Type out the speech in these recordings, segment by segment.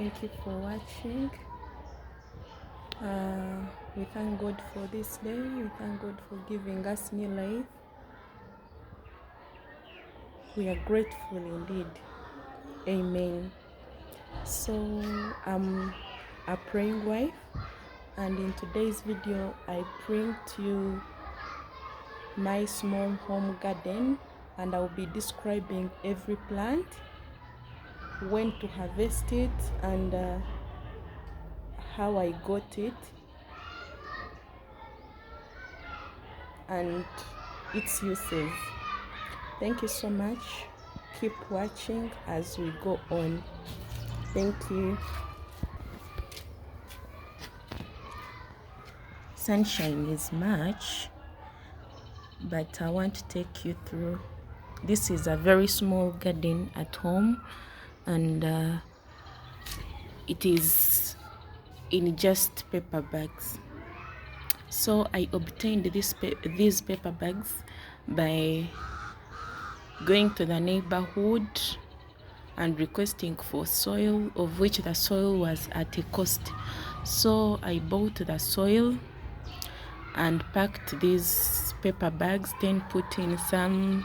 Thank you for watching. We thank God for this day. We thank God for giving us new life. We are grateful indeed. Amen. So I'm a praying wife, and in today's video I bring to you my small home garden, and I'll be describing every plant, when to harvest it, and how I got it, and its uses. Thank you so much. Keep watching as we go on. Thank you. Sunshine is much, but I want to take you through. This is a very small garden at home, and it is in just paper bags. So I obtained these paper bags by going to the neighborhood and requesting for soil, of which the soil was at a cost. So I bought the soil and packed these paper bags, then put in some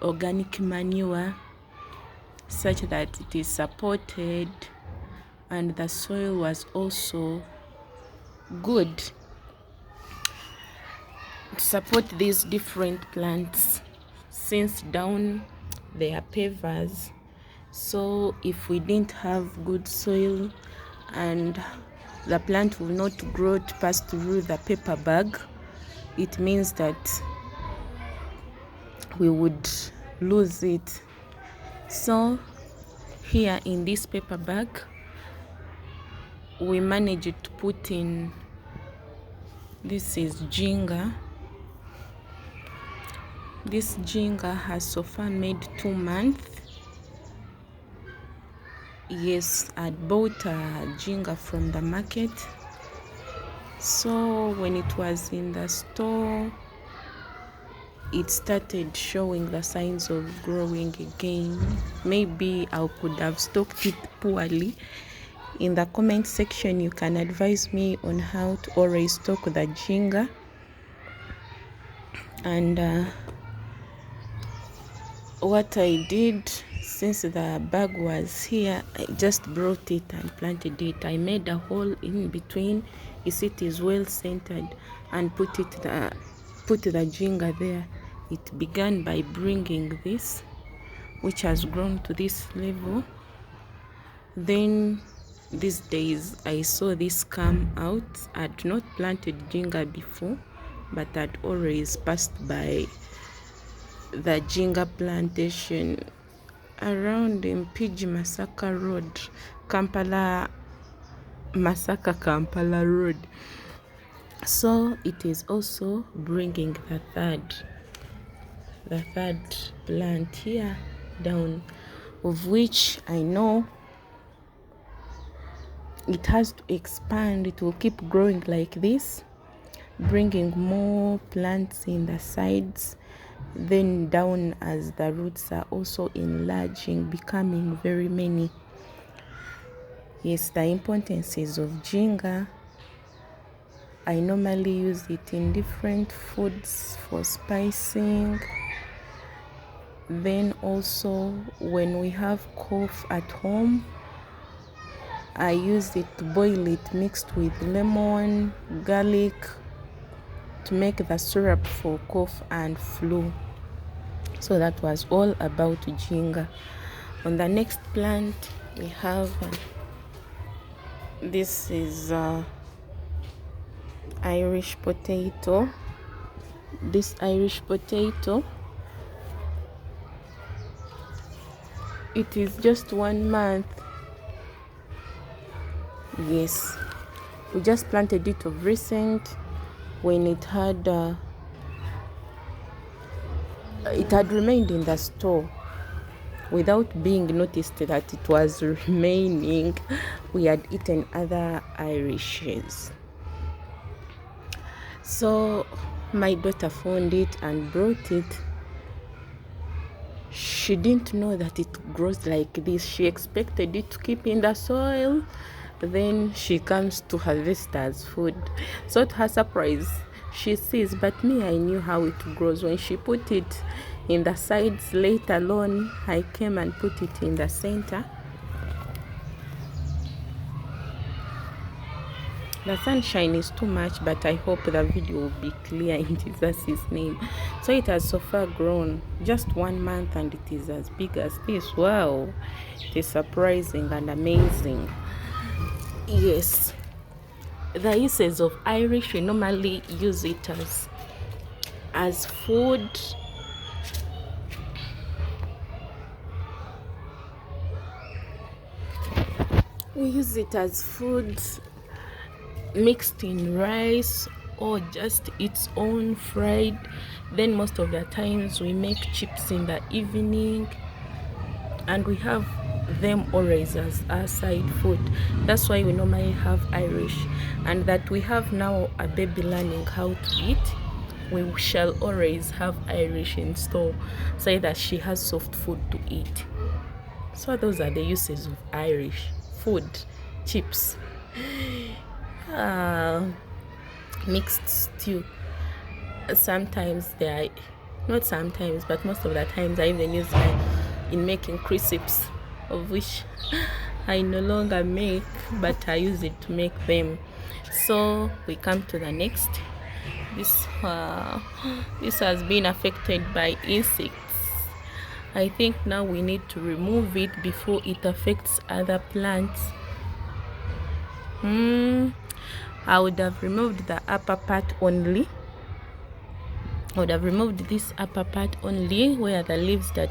organic manure, such that it is supported, and the soil was also good to support these different plants, since down they are pavers. So if we didn't have good soil, and the plant will not grow to pass through the paper bag, it means that we would lose it. So here in this paper bag, we managed to put in, this is ginger. This ginger has so far made 2 months. Yes, I bought a ginger from the market. So when it was in the store, it started showing the signs of growing again. Maybe I could have stocked it poorly. In the comment section, you can advise me on how to always stock the ginger. And what I did, since the bag was here, I just brought it and planted it. I made a hole in between. You see, it is well centered, and put the ginger there. It began by bringing this, which has grown to this level. Then these days I saw this come out. I had not planted ginger before, but I'd always passed by the ginger plantation around Mpigi Masaka Road, Kampala Road. So it is also bringing the third plant here down, of which I know it has to expand. It will keep growing like this, bringing more plants in the sides, then down, as the roots are also enlarging, becoming very many. Yes, the importance of ginger. I normally use it in different foods for spicing. Then also when we have cough at home, I use it to boil it mixed with lemon, garlic, to make the syrup for cough and flu. So that was all about ginger. On the next plant, we have this is Irish potato. This Irish potato, it is just 1 month. Yes, we just planted it of recent, when it had remained in the store without being noticed that it was remaining. We had eaten other Irishes. So my daughter found it and brought it. she didn't know that it grows like this. She expected it to keep in the soil, then she comes to harvest as food. So to her surprise, she sees, but me, I knew how it grows. When she put it in the sides, let alone I came and put it in the center. The sunshine is too much, but I hope the video will be clear in Jesus' name. So it has so far grown just 1 month, and it is as big as this. Wow, it is surprising and amazing. Yes, the uses of Irish, we normally use it as food. We use it as food mixed in rice, or just its own fried. Then most of the times we make chips in the evening, and we have them always as our side food. That's why we normally have Irish. And that we have now a baby learning how to eat, we shall always have Irish in store, so that she has soft food to eat. So those are the uses of Irish food: chips, mixed stew. Sometimes they are, not sometimes, but most of the times I even use them in making crisps, of which I no longer make, but I use it to make them. So we come to the next. This has been affected by insects. I think now we need to remove it before it affects other plants. I would have removed the upper part only. I would have removed this upper part only, where the leaves that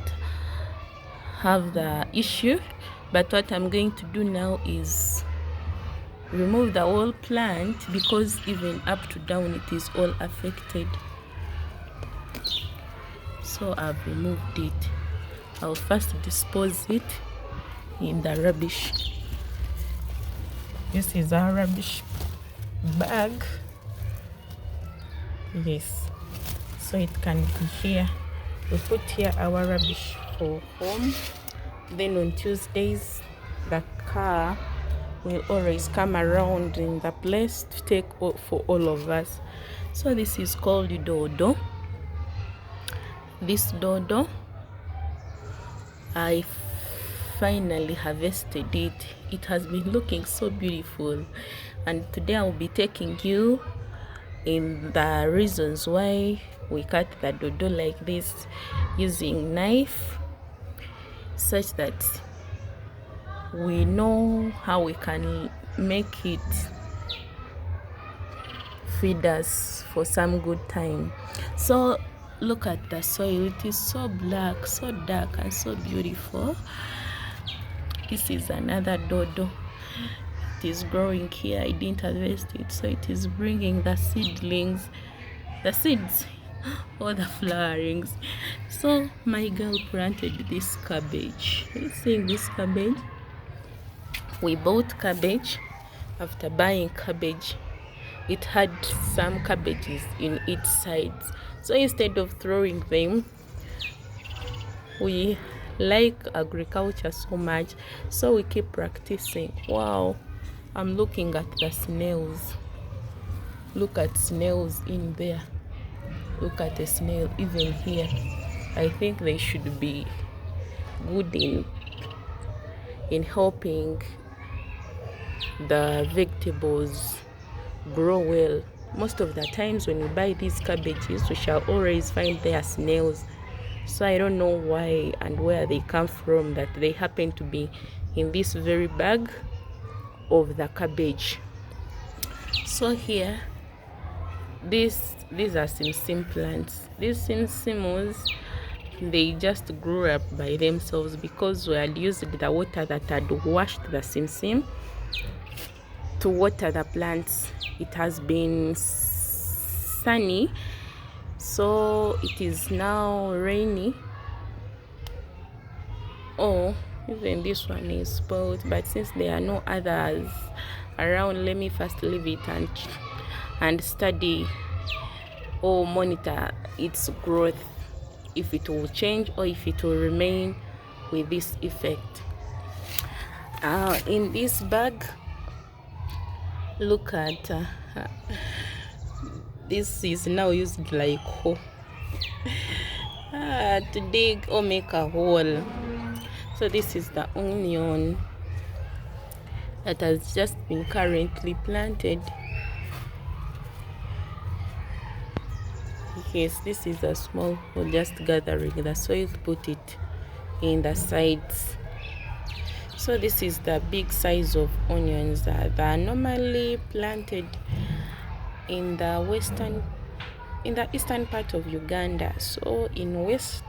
have the issue. But what I'm going to do now is remove the whole plant, because even up to down it is all affected. So I've removed it. I'll first dispose it in the rubbish. This is our rubbish bag. Yes, so it can be here. We put here our rubbish for home. Then on Tuesdays, the car will always come around in the place to take for all of us. So this is called dodo. This dodo, I finally harvested it. It has been looking so beautiful, and today I will be taking you in the reasons why we cut the dodo like this using knife, such that we know how we can make it feed us for some good time. So look at the soil. It is so black, so dark, and so beautiful. This is another dodo. It is growing here. I didn't harvest it, so it is bringing the seedlings, the seeds, or the flowerings. So my girl planted this cabbage. Are you seeing this cabbage? We bought cabbage. After buying cabbage, it had some cabbages in its sides. So instead of throwing them, we like agriculture so much, so we keep practicing. Wow, I'm looking at the snails. Look at snails in there. Look at a snail even here. I think they should be good in helping the vegetables grow well. Most of the times when we buy these cabbages, we shall always find their snails. So I don't know why and where they come from, that they happen to be in this very bag of the cabbage. So here, these are simsim plants. These simsims, they just grew up by themselves because we had used the water that had washed the simsim to water the plants. It has been sunny, so it is now rainy. Oh, even this one is spoiled, but since there are no others around, let me first leave it and study or monitor its growth. if it will change or if it will remain with this effect. In this bag, look at this is now used like hoe to dig or make a hole. So this is the onion that has just been currently planted. Yes, this is a small hole, just gathering the soil, put it in the sides. So this is the big size of onions that are normally planted in the eastern part of Uganda. So in west,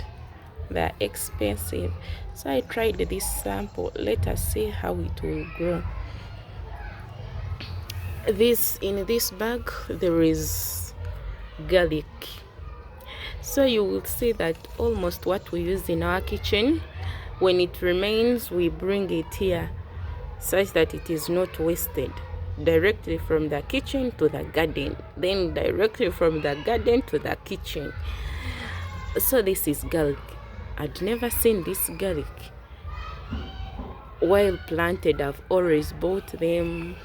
they're expensive. So I tried this sample. Let us see how it will grow. In this bag there is garlic. So you will see that almost what we use in our kitchen, when it remains, we bring it here such that it is not wasted. Directly from the kitchen to the garden, then directly from the garden to the kitchen. So this is garlic. I'd never seen this garlic while planted. I've always bought them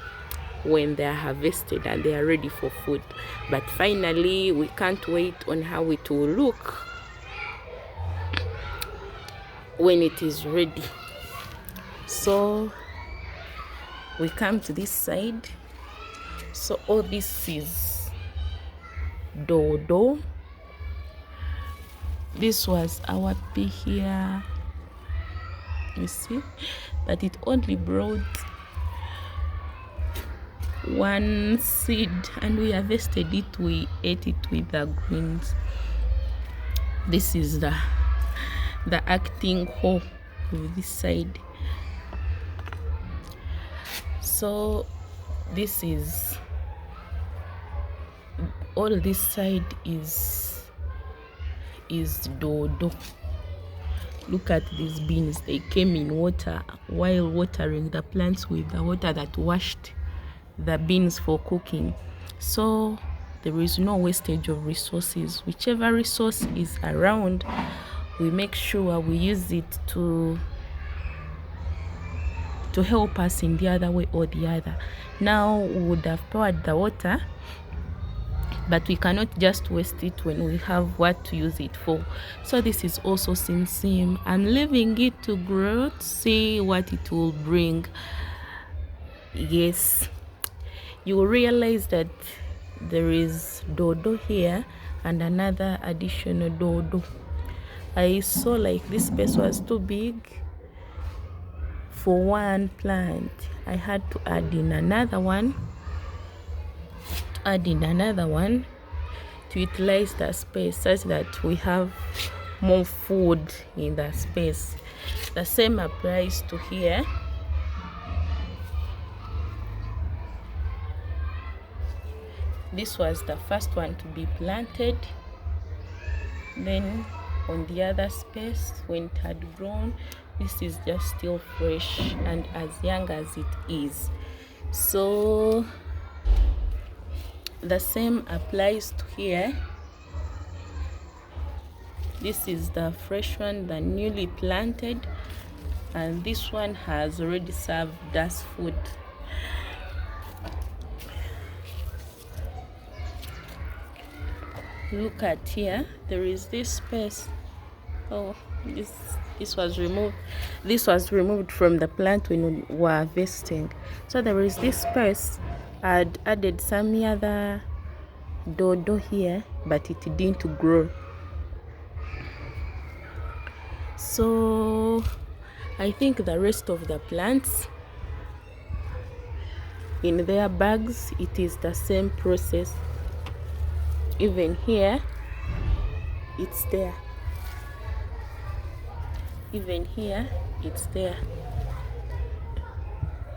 when they are harvested and they are ready for food. But finally, we can't wait on how it will look when it is ready. So we come to this side. So all this is dodo. This was our pea here, you see, but it only brought one seed and we harvested it. We ate it with the greens. This is the acting hoe with this side. So this is all this side is dodo. Look at these beans. They came in water while watering the plants with the water that washed the beans for cooking. So there is no wastage of resources. Whichever resource is around, we make sure we use it to help us in the other way or the other. Now we would have poured the water, but we cannot just waste it when we have what to use it for. So this is also sim. I'm leaving it to grow to see what it will bring. Yes, you will realize that there is dodo here and another additional dodo. I saw like this space was too big for one plant. I had to add in another one to utilize the space such that we have more food in the space. The same applies to here. This was the first one to be planted. Then on the other space, when it had grown, this is just still fresh and as young as it is. So the same applies to here. This is the fresh one, the newly planted, and this one has already served us food. Look at here, there is this space. Oh, this was removed. This was removed from the plant when we were harvesting. So there is this space. I'd added some other dodo here, but it didn't grow. So I think the rest of the plants in their bags, it is the same process. Even here, it's there. Even here, it's there.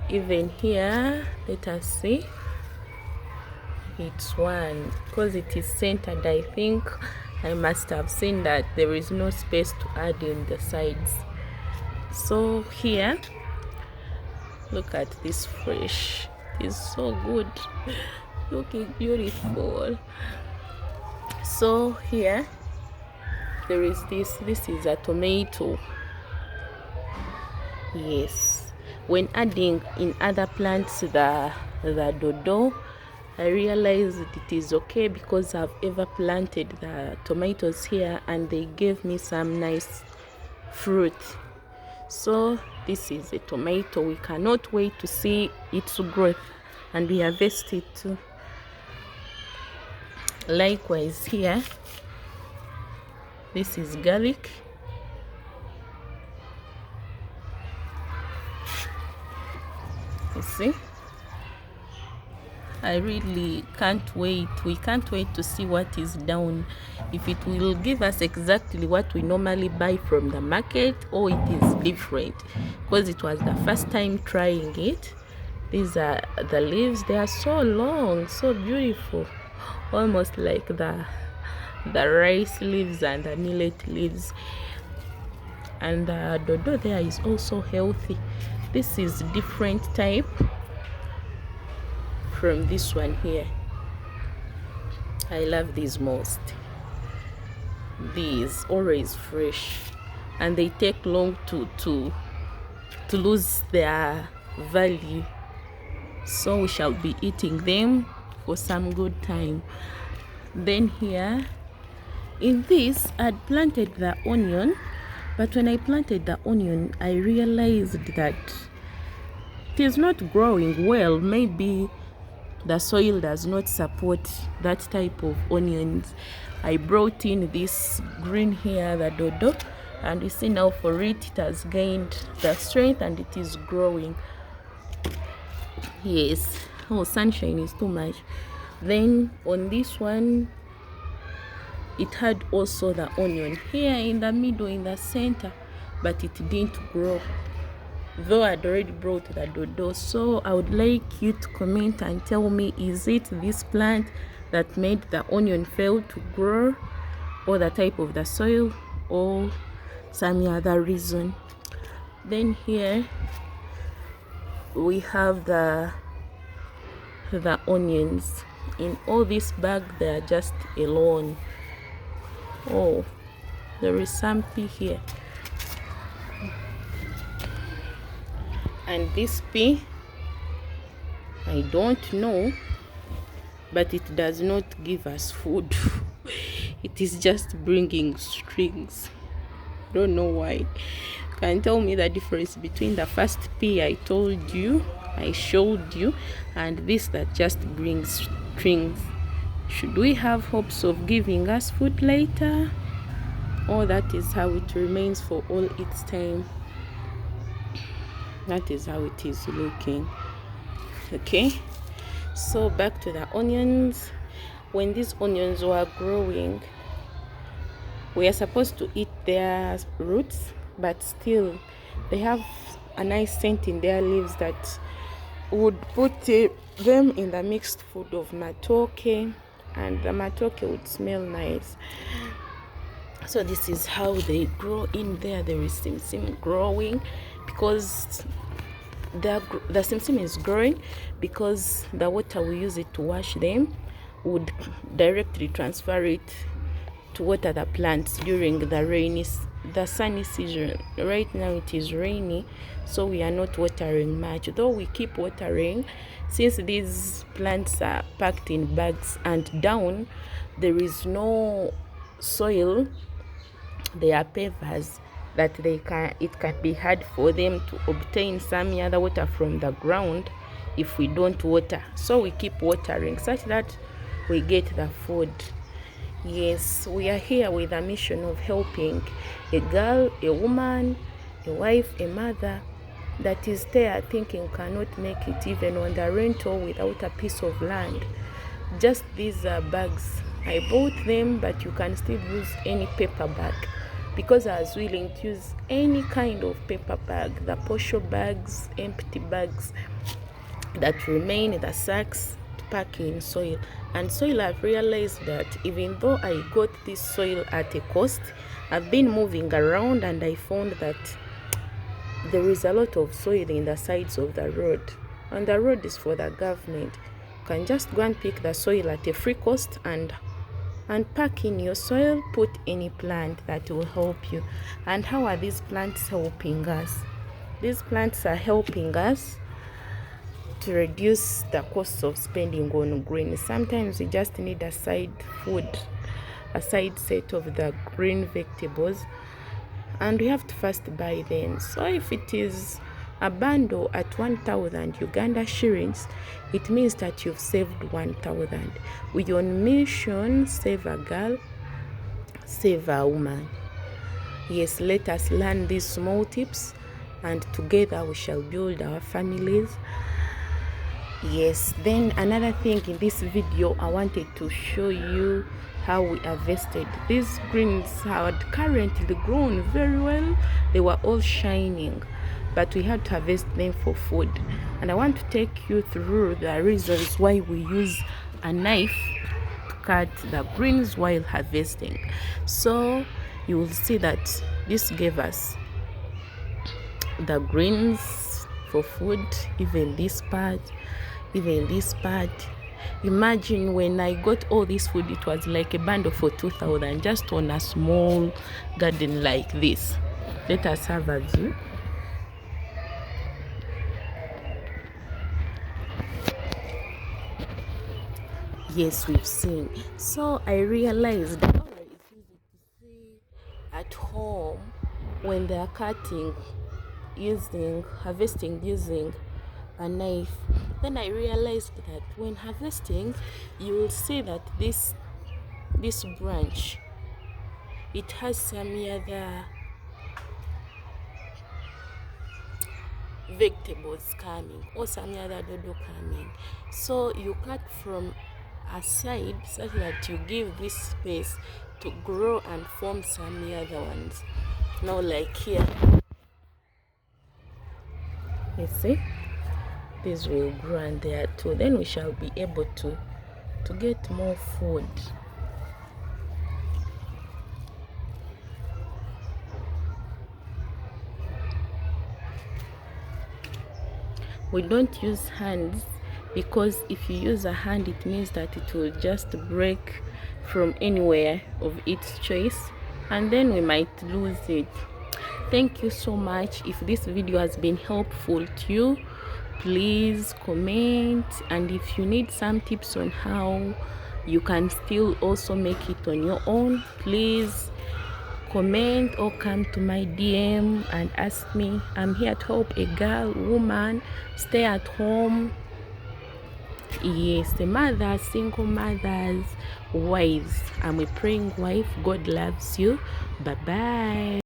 Even here, let us see. It's one. Because it is centered, I think I must have seen that there is no space to add in the sides. So here, look at this fresh. It's so good. Looking beautiful. So here there is this is a tomato. Yes, when adding in other plants the dodo, I realized it is okay because I've ever planted the tomatoes here and they gave me some nice fruit. So this is a tomato. We cannot wait to see its growth and we harvest it too. Likewise here, this is garlic. You see, I really can't wait. We can't wait to see what is down, if it will give us exactly what we normally buy from the market or it is different, because it was the first time trying it. These are the leaves. They are so long, so beautiful, almost like the rice leaves and the millet leaves. And the dodo there is also healthy. This is different type from this one here. I love these most. These always fresh, and they take long to lose their value, so we shall be eating them for some good time. Then here in this I'd planted the onion, but when I planted the onion I realized that it is not growing well. Maybe the soil does not support that type of onions. I brought in this green here, the dodo, and you see now for it has gained the strength and it is growing. Yes, oh, sunshine is too much. Then on this one it had also the onion here in the middle, in the center, but it didn't grow, though I'd already brought the dodo. So I would like you to comment and tell me, is it this plant that made the onion fail to grow, or the type of the soil, or some other reason? Then here we have the onions. In all this bag they are just alone. Oh, there is some pea here. And this pea, I don't know, but it does not give us food. It is just bringing strings. Don't know why. Can tell me the difference between the first pea I told you, I showed you, and this that just brings strings? Should we have hopes of giving us food later, or that is how it remains for all its time? That is how it is looking. Okay, so back to the onions. When these onions were growing, we are supposed to eat their roots, but still they have a nice scent in their leaves that would put them in the mixed food of matoke, and the matoke would smell nice. So this is how they grow in there. There is simsim growing because the simsim is growing because the water we use it to wash them would directly transfer it to water the plants during the sunny season. Right now it is rainy, so we are not watering much, though we keep watering. Since these plants are packed in bags and down, there is no soil. They are pavers that it can be hard for them to obtain some other water from the ground if we don't water. So we keep watering such that we get the food. Yes, we are here with a mission of helping a girl, a woman, a wife, a mother that is there thinking cannot make it even on the rental without a piece of land. Just these bags, I bought them, but you can still use any paper bag, because I was willing to use any kind of paper bag, the posho bags, empty bags that remain, the sacks to pack in soil. And soil, I've realized that even though I got this soil at a cost, I've been moving around and I found that there is a lot of soil in the sides of the road, and the road is for the government. You can just go and pick the soil at a free cost and and pack in your soil. Put any plant that will help you. And how are these plants helping us? These plants are helping us to reduce the cost of spending on green. Sometimes we just need a side food, a side set of the green vegetables, and we have to first buy them. So if it is a bundle at 1,000 Uganda shillings, it means that you've saved 1,000. We're on mission, save a girl, save a woman. Yes, let us learn these small tips, and together we shall build our families. Yes, then another thing in this video, I wanted to show you how we harvested. These greens had currently grown very well. They were all shining, but we had to harvest them for food. And I want to take you through the reasons why we use a knife to cut the greens while harvesting. So you will see that this gave us the greens for food, even this part, even this part. Imagine when I got all this food, it was like a bundle for 2,000 just on a small garden like this. Let us have a view. Yes, we've seen. So I realized that it's easy to see at home when they are cutting harvesting using a knife. Then I realized that when harvesting, you will see that this branch, it has some other vegetables coming, or some other dodo coming. So you cut from a side so that you give this space to grow and form some other ones. Now like here, you see, this will grow, and there too. Then we shall be able to get more food. We don't use hands, because if you use a hand, it means that it will just break from anywhere of its choice, and then we might lose it. Thank you so much. If this video has been helpful to you, please comment, and if you need some tips on how you can still also make it on your own, please comment or come to my DM and ask me. I'm here to help a girl, woman, stay at home. Yes, the mothers, single mothers, wives. I'm a praying wife. God loves you. Bye bye.